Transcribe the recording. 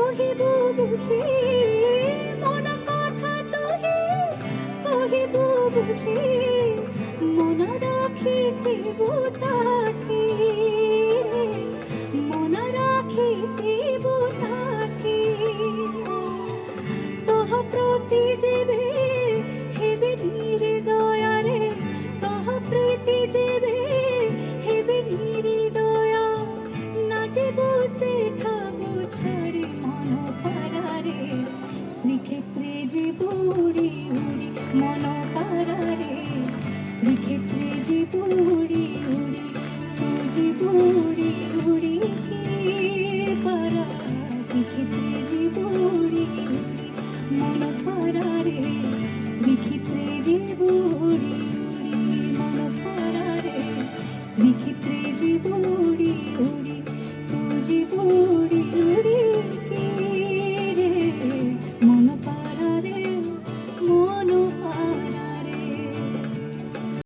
কহিব বুঝি মন কথা তোহে কহিব বুঝি মন রাখিথিব তাকে মন রাখিথিব তাকে তহ প্রতি যেবে হেবে নির্দয়ারে তহ প্রতি যেবে হেবে নির্দয়া না যেব সেঠাবো ছাড়ি মন পারারে শ্রীক্ষেত্রে যেব উড়ি উড়ি মন পারারে শ্রীক্ষেত্রে যেব উড়ি উড়ি তো যেব উড়ি উড়ি পারা শ্রীক্ষেত্রে যেব উড়ি উড়ি মন পারারে শ্রীক্ষেত্রে যেব উড়ি উড়ি মন পারারে শ্রীক্ষেত্রে যেব উড়ি উড়ি তো যেব